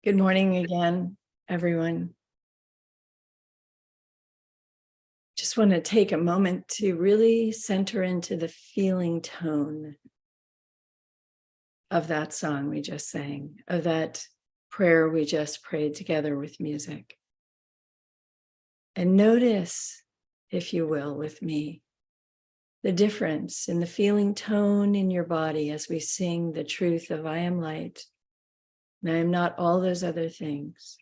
Good morning again, everyone. Just want to take a moment to really center into the feeling tone of that song we just sang, of that prayer we just prayed together with music. And notice, if you will, with me, the difference in the feeling tone in your body as we sing the truth of I am light, and I am not all those other things.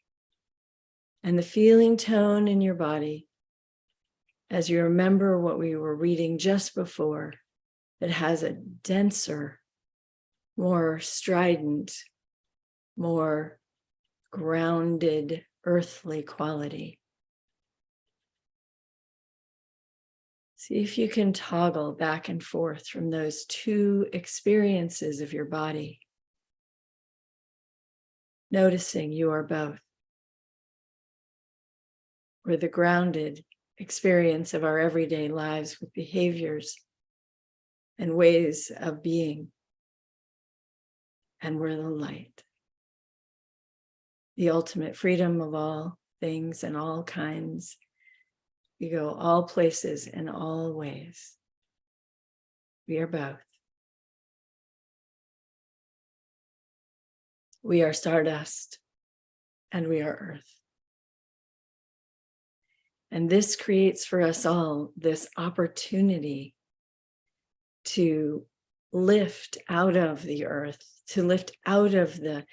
And the feeling tone in your body as you remember what we were reading just before, that has a denser, more strident, more grounded, earthly quality. See if you can toggle back and forth from those two experiences of your body, noticing you are both. We're the grounded experience of our everyday lives with behaviors and ways of being. And we're the light, the ultimate freedom of all things and all kinds. We go all places and all ways. We are both. We are stardust and we are earth. And this creates for us all this opportunity to lift out of the earth, to lift out of the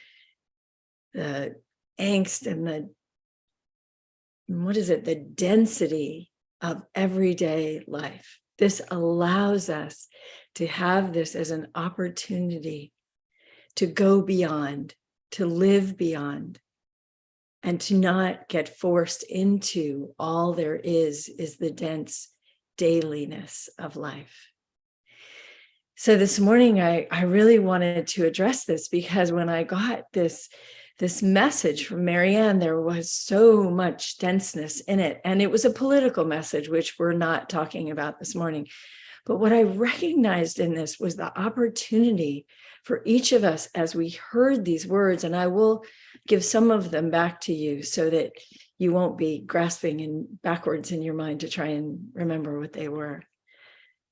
angst and the density of everyday life. This allows us to have this as an opportunity to go beyond, to live beyond, and to not get forced into all there is the dense dailiness of life. So this morning, I really wanted to address this because when I got this message from Marianne, there was so much denseness in it. And it was a political message, which we're not talking about this morning. But what I recognized in this was the opportunity for each of us as we heard these words, and I will give some of them back to you so that you won't be grasping in backwards in your mind to try and remember what they were.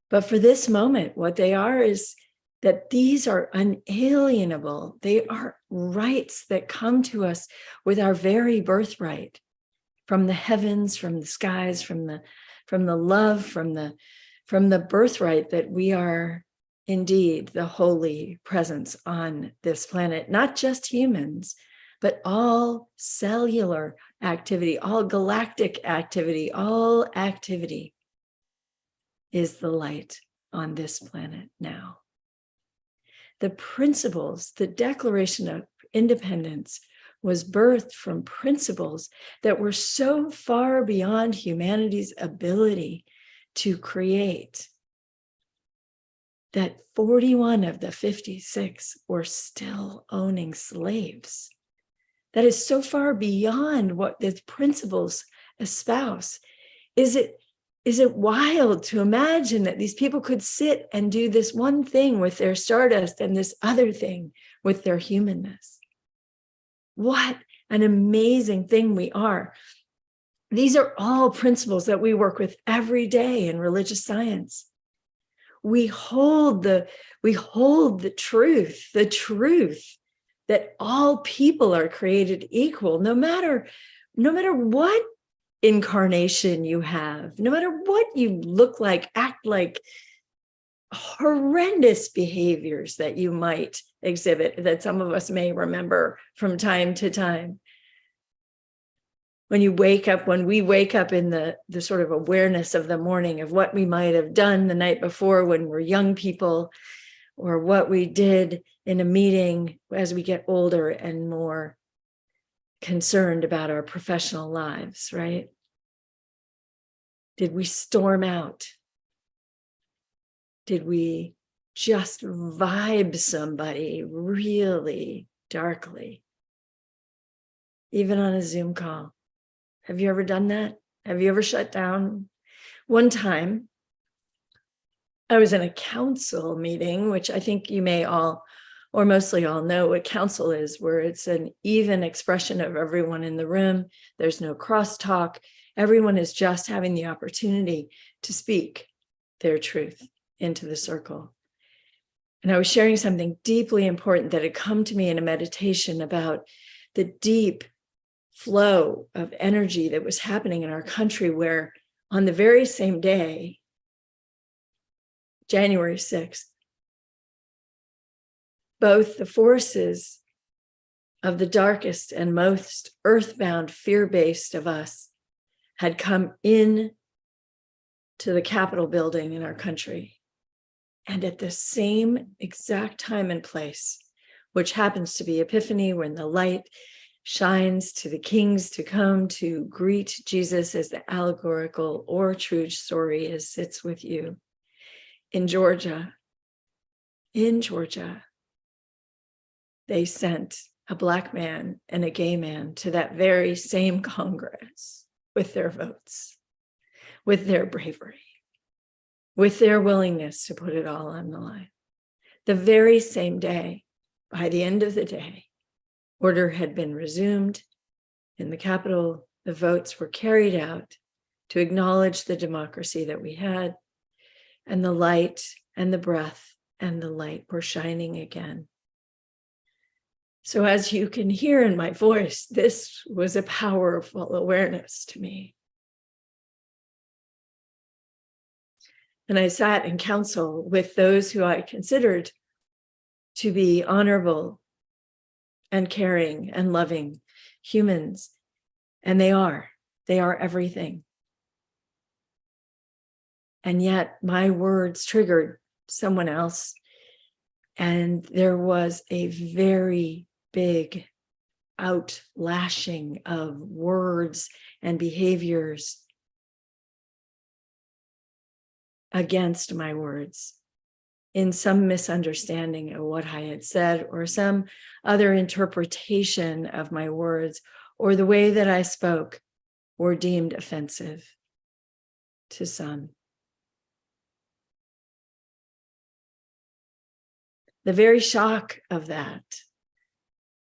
But for this moment, what they are is that these are unalienable. They are rights that come to us with our very birthright from the heavens, from the skies, from the love, from the birthright that we are indeed the holy presence on this planet, not just humans, but all cellular activity, all galactic activity, all activity is the light on this planet now. The principles, the Declaration of Independence was birthed from principles that were so far beyond humanity's ability to create that 41 of the 56 were still owning slaves. That is so far beyond what the principles espouse. Is it wild to imagine that these people could sit and do this one thing with their stardust and this other thing with their humanness? What an amazing thing we are. These are all principles that we work with every day in religious science. We hold the truth that all people are created equal, no matter what incarnation you have, no matter what you look like, act like, horrendous behaviors that you might exhibit that some of us may remember from time to time. When we wake up in the sort of awareness of the morning of what we might have done the night before when we're young people, or what we did in a meeting as we get older and more concerned about our professional lives, right? Did we storm out? Did we just vibe somebody really darkly? Even on a Zoom call. Have you ever done that? Have you ever shut down? One time, I was in a council meeting, which I think you may all or mostly all know what council is, where it's an even expression of everyone in the room. There's no crosstalk. Everyone is just having the opportunity to speak their truth into the circle. And I was sharing something deeply important that had come to me in a meditation about the deep flow of energy that was happening in our country, where on the very same day, January 6th, both the forces of the darkest and most earthbound, fear-based of us had come in to the Capitol building in our country. And at the same exact time and place, which happens to be Epiphany, when the light shines to the kings to come to greet Jesus as the allegorical or true story is sits with you. In Georgia, they sent a Black man and a gay man to that very same Congress with their votes, with their bravery, with their willingness to put it all on the line. The very same day, by the end of the day, order had been resumed in the Capitol. The votes were carried out to acknowledge the democracy that we had, and the light and the breath and the light were shining again. So as you can hear in my voice, this was a powerful awareness to me. And I sat in council with those who I considered to be honorable and caring and loving humans. And they are everything. And yet my words triggered someone else. And there was a very big outlashing of words and behaviors against my words, in some misunderstanding of what I had said, or some other interpretation of my words, or the way that I spoke were deemed offensive to some. The very shock of that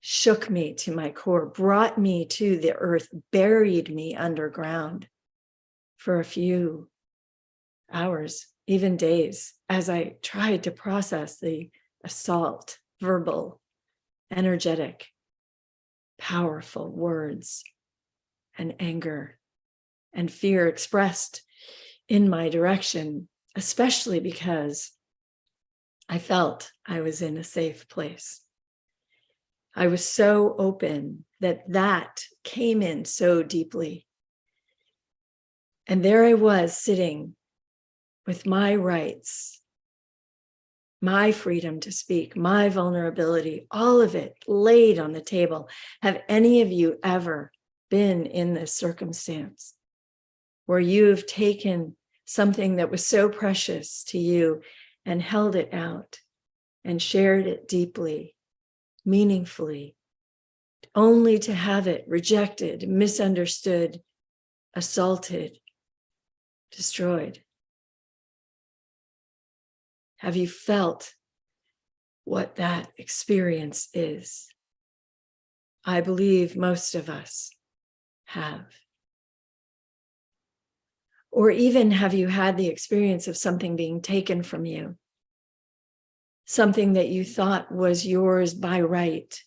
shook me to my core, brought me to the earth, buried me underground for a few hours, even days, as I tried to process the assault, verbal, energetic, powerful words and anger and fear expressed in my direction, especially because I felt I was in a safe place. I was so open that came in so deeply. And there I was sitting with my rights, my freedom to speak, my vulnerability, all of it laid on the table. Have any of you ever been in this circumstance where you have taken something that was so precious to you and held it out and shared it deeply, meaningfully, only to have it rejected, misunderstood, assaulted, destroyed? Have you felt what that experience is? I believe most of us have. Or even have you had the experience of something being taken from you? Something that you thought was yours by right.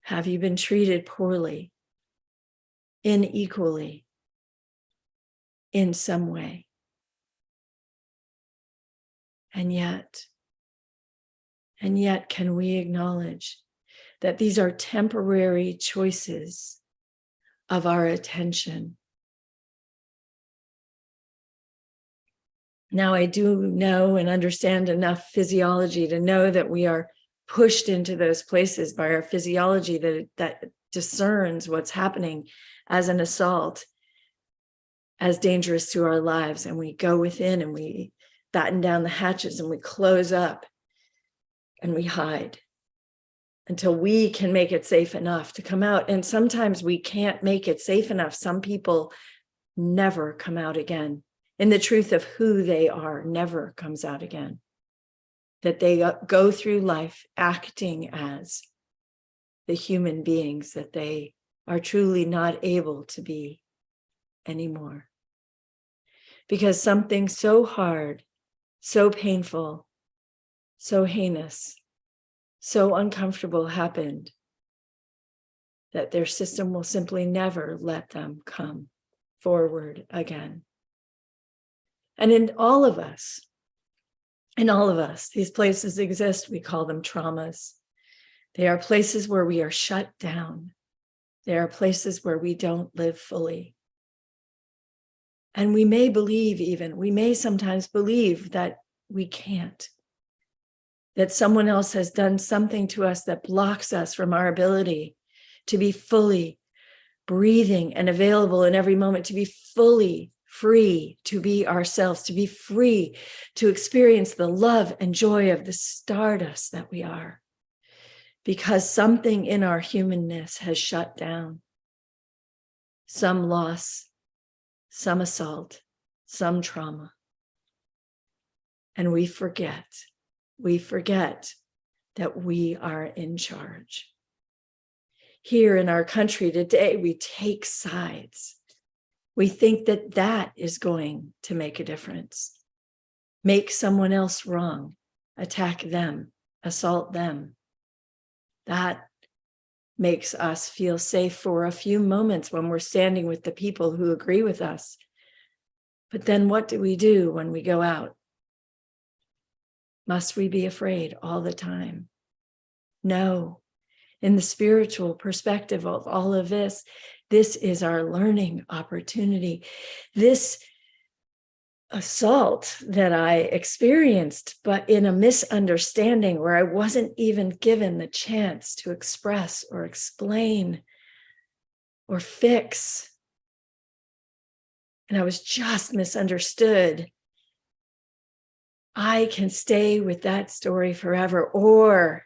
Have you been treated poorly, unequally, in some way? And yet, can we acknowledge that these are temporary choices of our attention? Now, I do know and understand enough physiology to know that we are pushed into those places by our physiology that discerns what's happening as an assault, as dangerous to our lives. And we go within and we batten down the hatches and we close up and we hide until we can make it safe enough to come out. And sometimes we can't make it safe enough. Some people never come out again. And the truth of who they are never comes out again. that they go through life acting as the human beings that they are truly not able to be anymore. Because something so hard, so painful, so heinous, so uncomfortable happened that their system will simply never let them come forward again. And in all of us, these places exist. We call them traumas. They are places where we are shut down. They are places where we don't live fully. And we may sometimes believe that we can't, that someone else has done something to us that blocks us from our ability to be fully breathing and available in every moment, to be fully free to be ourselves, to be free to experience the love and joy of the stardust that we are, because something in our humanness has shut down. Some loss, some assault, some trauma. And we forget that we are in charge. Here in our country today, we take sides. We think that that is going to make a difference. Make someone else wrong, attack them, assault them. That makes us feel safe for a few moments when we're standing with the people who agree with us. But then what do we do when we go out? Must we be afraid all the time? No. In the spiritual perspective of all of this, this is our learning opportunity. This assault that I experienced, but in a misunderstanding where I wasn't even given the chance to express or explain or fix. And I was just misunderstood. I can stay with that story forever, or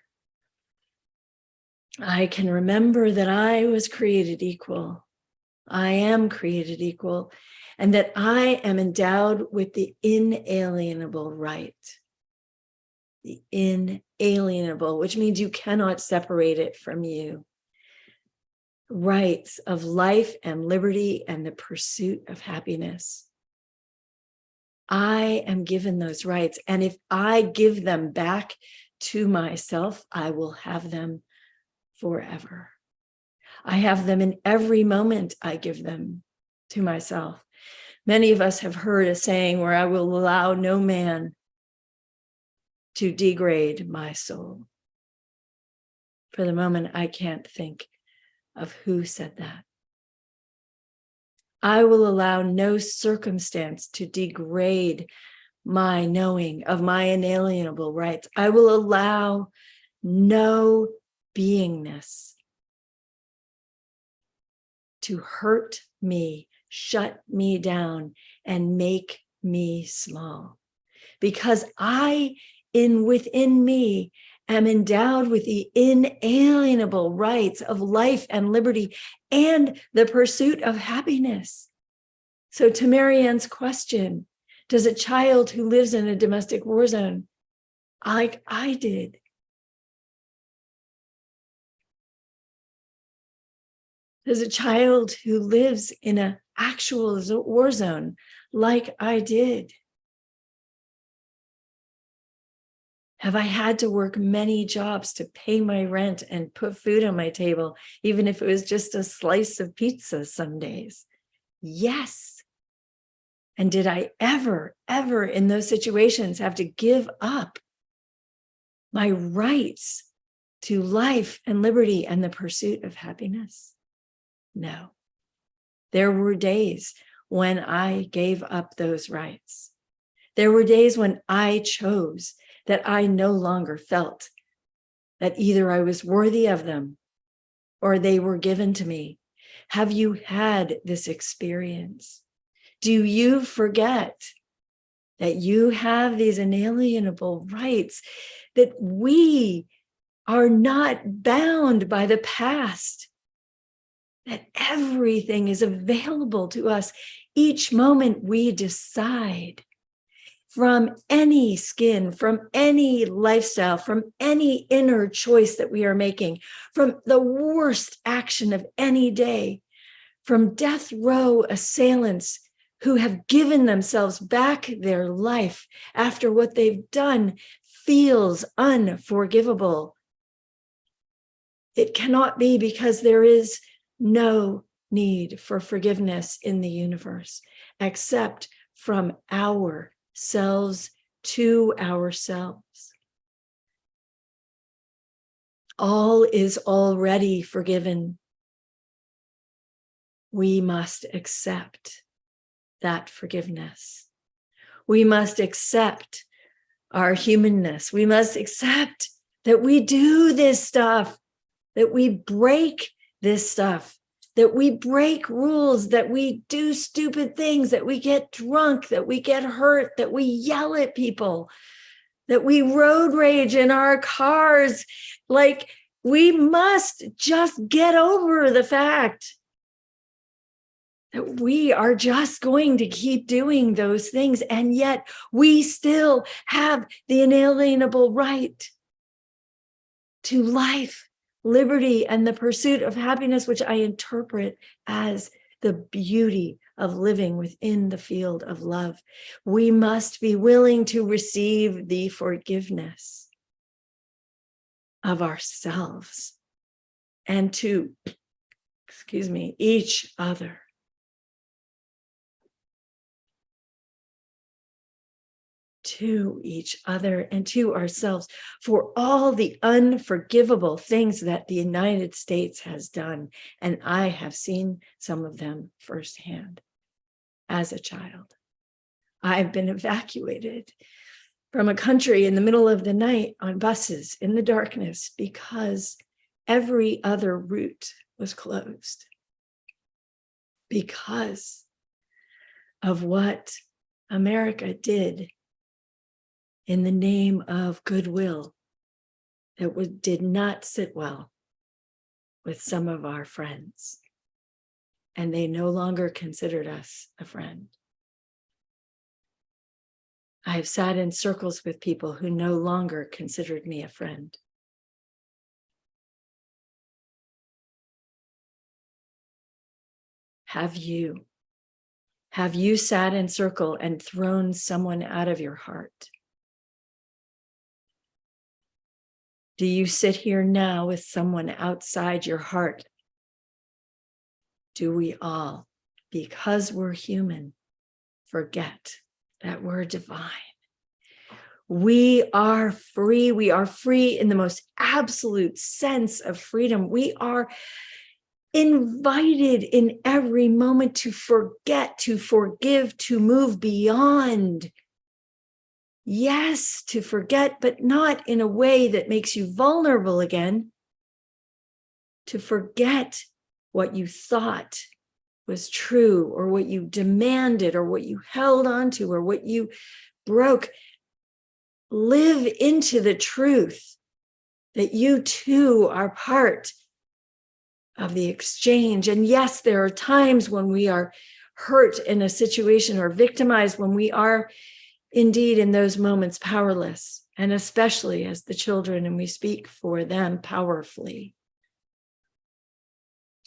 I can remember that I was created equal. I am created equal, and that I am endowed with the inalienable right. The inalienable, which means you cannot separate it from you. Rights of life and liberty and the pursuit of happiness. I am given those rights, and if I give them back to myself, I will have them forever. I have them in every moment I give them to myself. Many of us have heard a saying where I will allow no man to degrade my soul. For the moment, I can't think of who said that. I will allow no circumstance to degrade my knowing of my inalienable rights. I will allow no beingness to hurt me, shut me down, and make me small. Because within me am endowed with the inalienable rights of life and liberty and the pursuit of happiness. So to Marianne's question, does a child who lives in a domestic war zone, like I did, does a child who lives in an actual war zone, like I did, have I had to work many jobs to pay my rent and put food on my table, even if it was just a slice of pizza some days? Yes. And did I ever in those situations have to give up my rights to life and liberty and the pursuit of happiness? No. There were days when I gave up those rights. There were days when I chose that I no longer felt that either I was worthy of them or they were given to me. Have you had this experience? Do you forget that you have these inalienable rights, that we are not bound by the past, that everything is available to us each moment we decide? from any skin, from any lifestyle, from any inner choice that we are making, from the worst action of any day, from death row assailants who have given themselves back their life after what they've done feels unforgivable. It cannot be, because there is no need for forgiveness in the universe except from ourselves to ourselves. All is already forgiven. We must accept that forgiveness. We must accept our humanness. We must accept that we do this stuff, that we break this stuff, that we break rules, that we do stupid things, that we get drunk, that we get hurt, that we yell at people, that we road rage in our cars. Like, we must just get over the fact that we are just going to keep doing those things. And yet we still have the inalienable right to life, liberty, and the pursuit of happiness, which I interpret as the beauty of living within the field of love. We must be willing to receive the forgiveness of ourselves and to, each other. To each other and to ourselves for all the unforgivable things that the United States has done. And I have seen some of them firsthand as a child. I've been evacuated from a country in the middle of the night on buses in the darkness because every other route was closed because of what America did in the name of goodwill that did not sit well with some of our friends. And they no longer considered us a friend. I have sat in circles with people who no longer considered me a friend. Have you? Have you sat in circle and thrown someone out of your heart? Do you sit here now with someone outside your heart? Do we all, because we're human, forget that we're divine? We are free. We are free in the most absolute sense of freedom. We are invited in every moment to forget, to forgive, to move beyond. Yes, to forget, but not in a way that makes you vulnerable again. To forget what you thought was true, or what you demanded, or what you held onto, or what you broke. Live into the truth that you too are part of the exchange. And yes, there are times when we are hurt in a situation or victimized, when we are indeed in those moments powerless, and especially as the children, and we speak for them powerfully.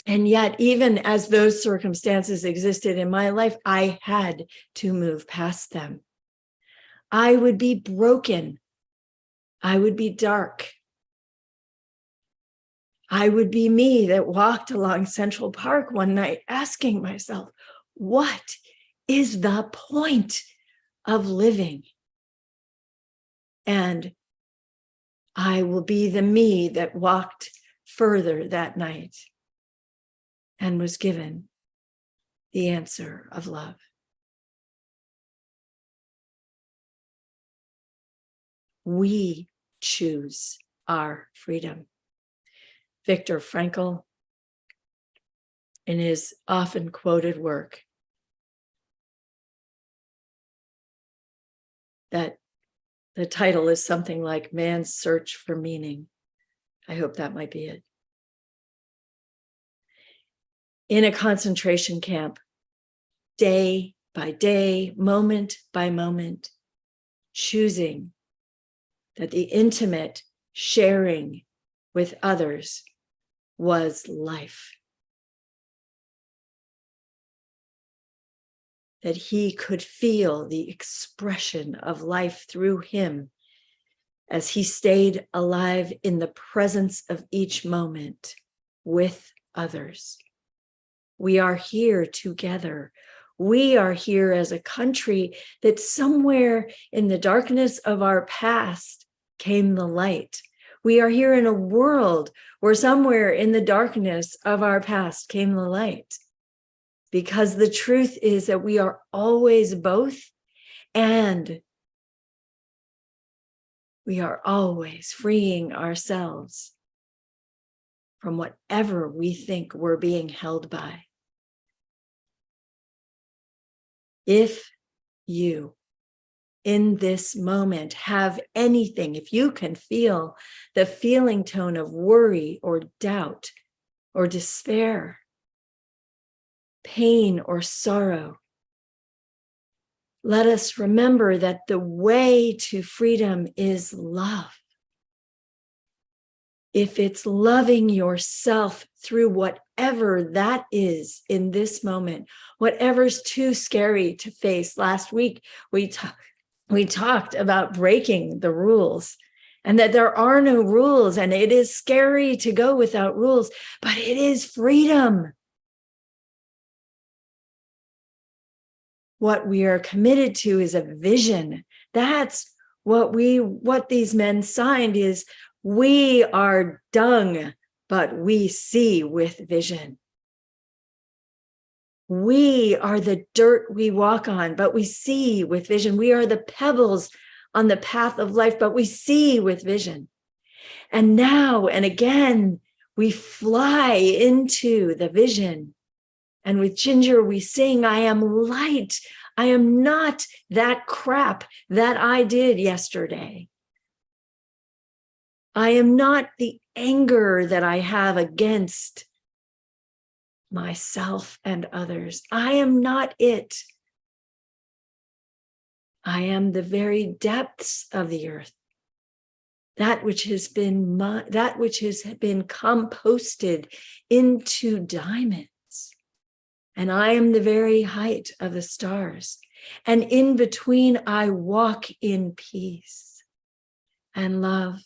And yet, even as those circumstances existed in my life, I had to move past them. I would be broken. I would be dark. I would be me that walked along Central Park one night asking myself, what is the point of living? And I will be the me that walked further that night and was given the answer of love. We choose our freedom. Viktor Frankl, in his often quoted work, that the title is something like Man's Search for Meaning. I hope that might be it. In a concentration camp, day by day, moment by moment, choosing that the intimate sharing with others was life. That he could feel the expression of life through him as he stayed alive in the presence of each moment with others. We are here together. We are here as a country that somewhere in the darkness of our past came the light. We are here in a world where somewhere in the darkness of our past came the light. Because the truth is that we are always both, and we are always freeing ourselves from whatever we think we're being held by. If you, in this moment, have anything, if you can feel the feeling tone of worry or doubt or despair, pain or sorrow, let us remember that the way to freedom is love. If it's loving yourself through whatever that is in this moment, whatever's too scary to face. Last week, we talked about breaking the rules and that there are no rules, and it is scary to go without rules, but it is freedom. What we are committed to is a vision. That's what these men signed is, we are dung, but we see with vision. We are the dirt we walk on, but we see with vision. We are the pebbles on the path of life, but we see with vision. And now and again, we fly into the vision. And with Ginger, we sing, I am light. I am not that crap that I did yesterday. I am not the anger that I have against myself and others. I am not it. I am the very depths of the earth. That which has been composted into diamonds. And I am the very height of the stars. And in between, I walk in peace and love.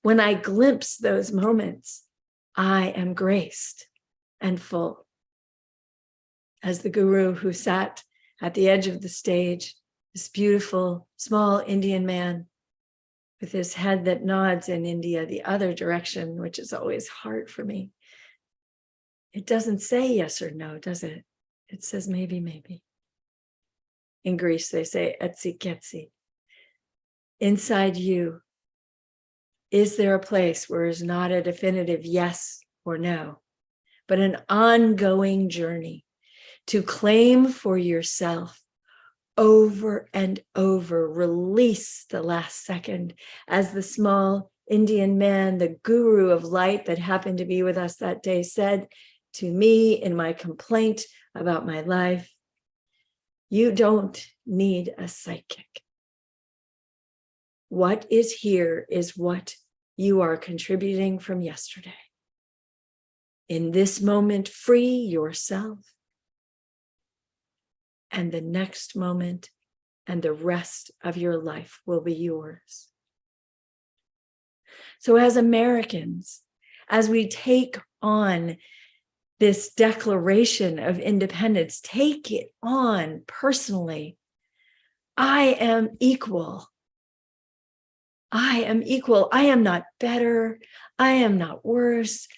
When I glimpse those moments, I am graced and full. As the guru who sat at the edge of the stage, this beautiful, small Indian man with his head that nods in India, the other direction, which is always hard for me. It doesn't say yes or no, does it? It says maybe, maybe. In Greece, they say etsi ketsi. Inside you, is there a place where is not a definitive yes or no, but an ongoing journey to claim for yourself over and over, release the last second, as the small Indian man, the guru of light that happened to be with us that day, said to me in my complaint about my life, you don't need a psychic. What is here is what you are contributing from yesterday. In this moment, free yourself. And the next moment and the rest of your life will be yours. So as Americans, as we take on this declaration of independence, take it on personally. I am equal. I am equal. I am not better. I am not worse.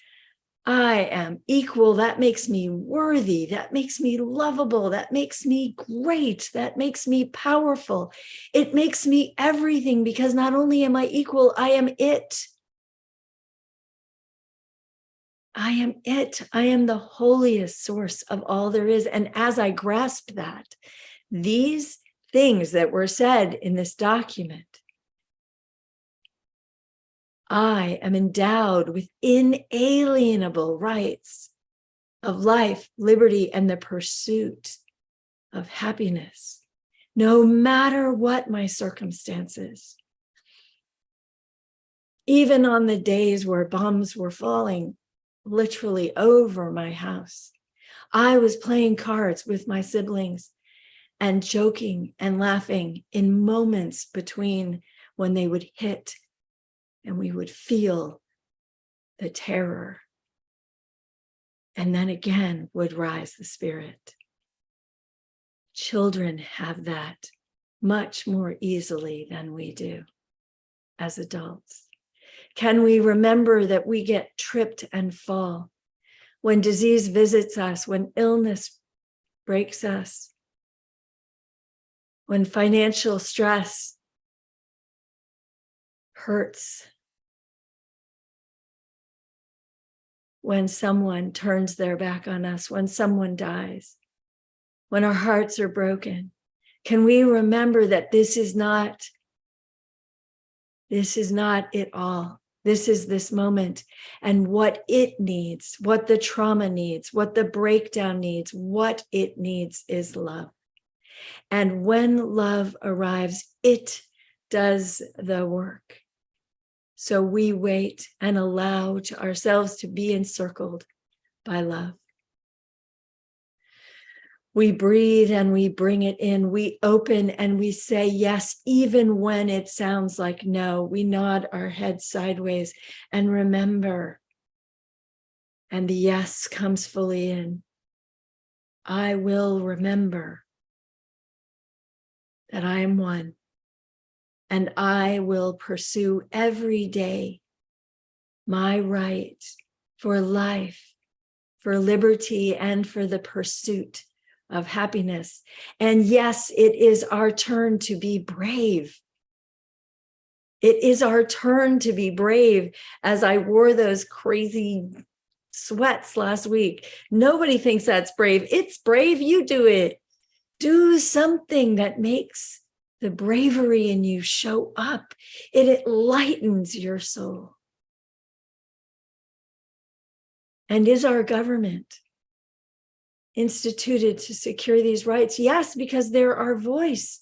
I am equal. That makes me worthy. That makes me lovable. That makes me great. That makes me powerful. It makes me everything, because not only am I equal, I am it. I am it. I am the holiest source of all there is. And as I grasp that, these things that were said in this document, I am endowed with inalienable rights of life, liberty, and the pursuit of happiness. no matter what my circumstances. Even on the days where bombs were falling literally over my house, I was playing cards with my siblings and joking and laughing in moments between when they would hit and we would feel the terror. And then again would rise the spirit. Children have that much more easily than we do as adults. Can we remember that we get tripped and fall when disease visits us, when illness breaks us, when financial stress hurts, when someone turns their back on us, when someone dies, when our hearts are broken? Can we remember that this is not it all? This is this moment, and what it needs, what the trauma needs, what the breakdown needs, what it needs is love. And when love arrives, it does the work. So we wait and allow to ourselves to be encircled by love. We breathe and we bring it in. We open and we say yes, even when it sounds like no. We nod our head sideways and remember. And the yes comes fully in. I will remember that I am one. And I will pursue every day my right for life, for liberty, and for the pursuit of happiness. And yes, it is our turn to be brave. It is our turn to be brave. As I wore those crazy sweats last week, nobody thinks that's brave. It's brave. You do it. Do something that makes the bravery in you show up. It lightens your soul. And is our government instituted to secure these rights? Yes, because they're our voice.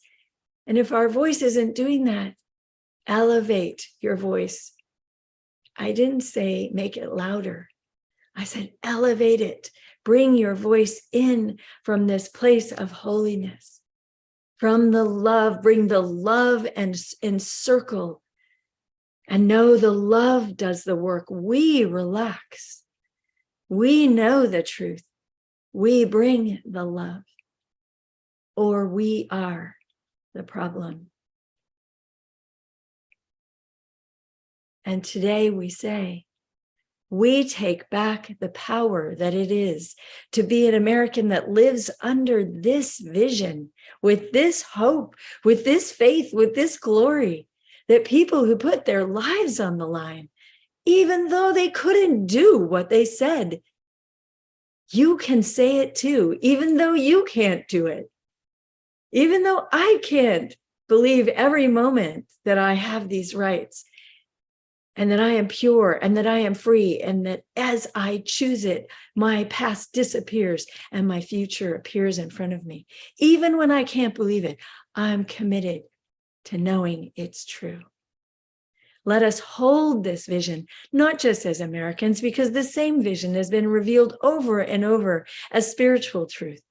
And if our voice isn't doing that, elevate your voice. I didn't say make it louder. I said elevate it. Bring your voice in from this place of holiness. From the love, bring the love and encircle. And know the love does the work. We relax. We know the truth. We bring the love, or we are the problem. And today we say, we take back the power that it is to be an American that lives under this vision, with this hope, with this faith, with this glory, that people who put their lives on the line, even though they couldn't do what they said, you can say it too, even though you can't do it. Even though I can't believe every moment that I have these rights and that I am pure and that I am free and that as I choose it, my past disappears and my future appears in front of me. Even when I can't believe it, I'm committed to knowing it's true. Let us hold this vision, not just as Americans, because the same vision has been revealed over and over as spiritual truth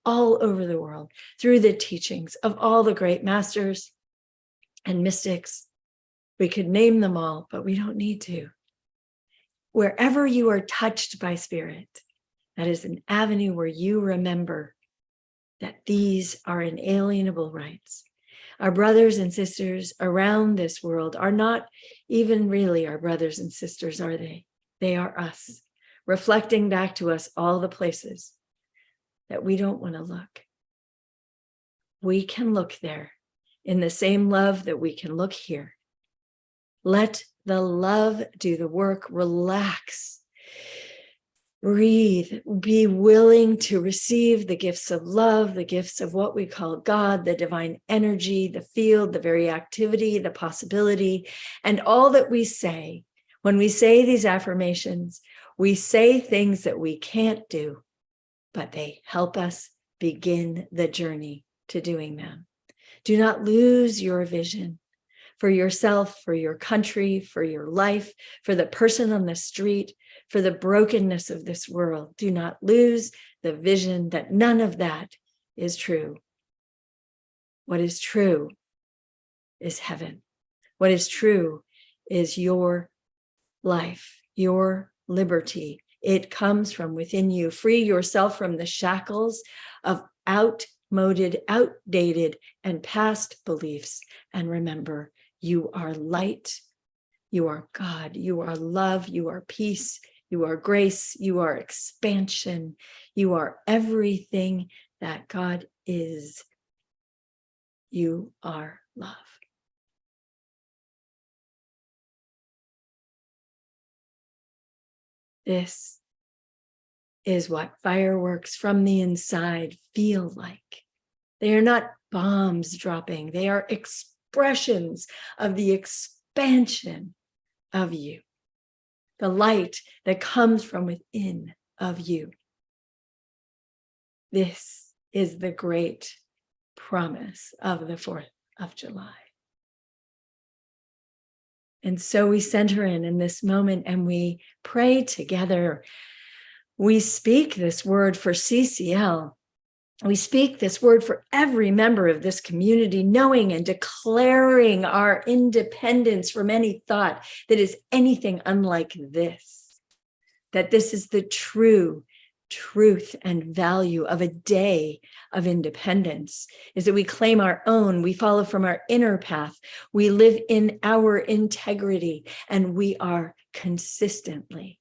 all over the world through the teachings of all the great masters and mystics. We could name them all, but we don't need to. Wherever you are touched by spirit, that is an avenue where you remember that these are inalienable rights. Our brothers and sisters around this world are not even really our brothers and sisters, are they? They are us, reflecting back to us all the places that we don't want to look. We can look there in the same love that we can look here. Let the love do the work. Relax. Breathe, be willing to receive the gifts of love, the gifts of what we call God, the divine energy, the field, the very activity, the possibility, and all that we say. When we say these affirmations, we say things that we can't do, but they help us begin the journey to doing them. Do not lose your vision for yourself, for your country, for your life, for the person on the street, for the brokenness of this world. Do not lose the vision that none of that is true. What is true is heaven. What is true is your life, your liberty. It comes from within you. Free yourself from the shackles of outmoded, outdated, and past beliefs. And remember, you are light, you are God, you are love, you are peace, you are grace, you are expansion, you are everything that God is. You are love. This is what fireworks from the inside feel like. They are not bombs dropping. They are expressions of the expansion of you, the light that comes from within of you. This is the great promise of the 4th of July. And so we center in this moment and we pray together. We speak this word for CCL. We speak this word for every member of this community, knowing and declaring our independence from any thought that is anything unlike this, that this is the true truth and value of a day of independence, is that we claim our own, we follow from our inner path, we live in our integrity, and we are consistently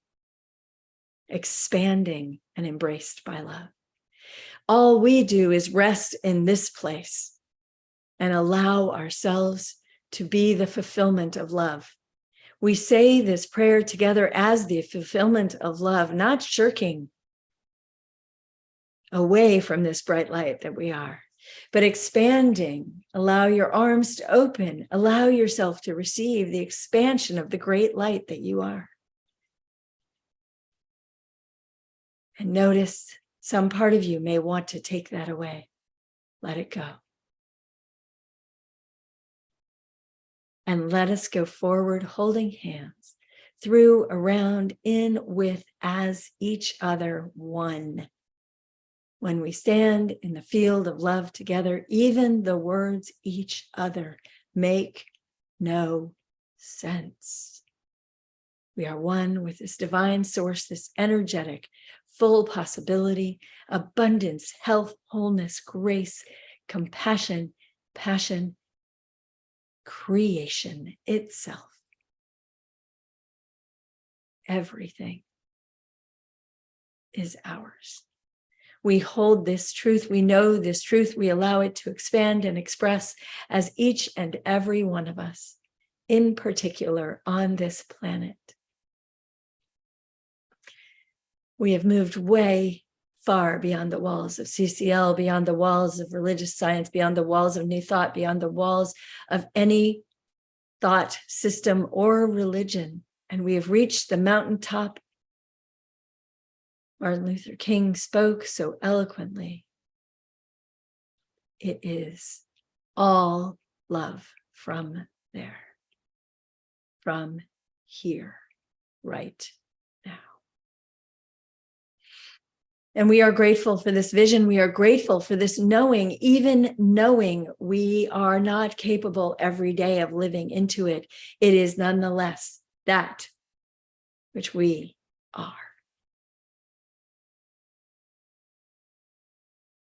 expanding and embraced by love. All we do is rest in this place and allow ourselves to be the fulfillment of love. We say this prayer together as the fulfillment of love, not shirking away from this bright light that we are, but expanding. Allow your arms to open. Allow yourself to receive the expansion of the great light that you are. And notice some part of you may want to take that away. Let it go. And let us go forward, holding hands, through, around, in, with, as each other one. When we stand in the field of love together, even the words each other make no sense. We are one with this divine source, this energetic, full possibility, abundance, health, wholeness, grace, compassion, passion, creation itself. Everything is ours. We hold this truth, we know this truth, we allow it to expand and express as each and every one of us, in particular on this planet. We have moved way far beyond the walls of CCL, beyond the walls of religious science, beyond the walls of New Thought, beyond the walls of any thought system or religion. And we have reached the mountaintop. Martin Luther King spoke so eloquently. It is all love from there, from here, right now. And we are grateful for this vision. We are grateful for this knowing, even knowing we are not capable every day of living into it. It is nonetheless that which we are.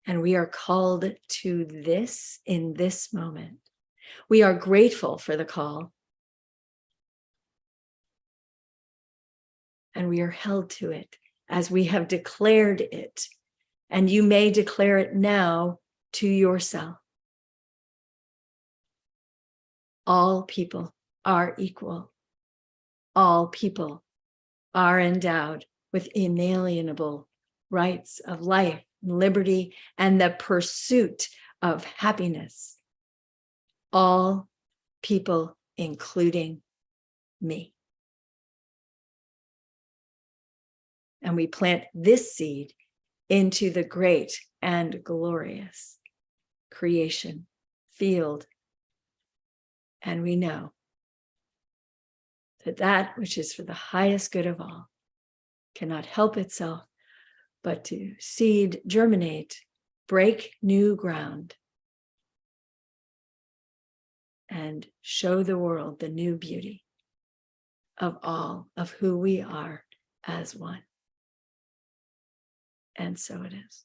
And we are called to this in this moment. We are grateful for the call. And we are held to it as we have declared it. And you may declare it now to yourself. All people are equal. All people are endowed with inalienable rights of life, liberty, and the pursuit of happiness. All people, including me. And we plant this seed into the great and glorious creation field. And we know that that which is for the highest good of all cannot help itself but to seed, germinate, break new ground, and show the world the new beauty of all of who we are as one. And so it is.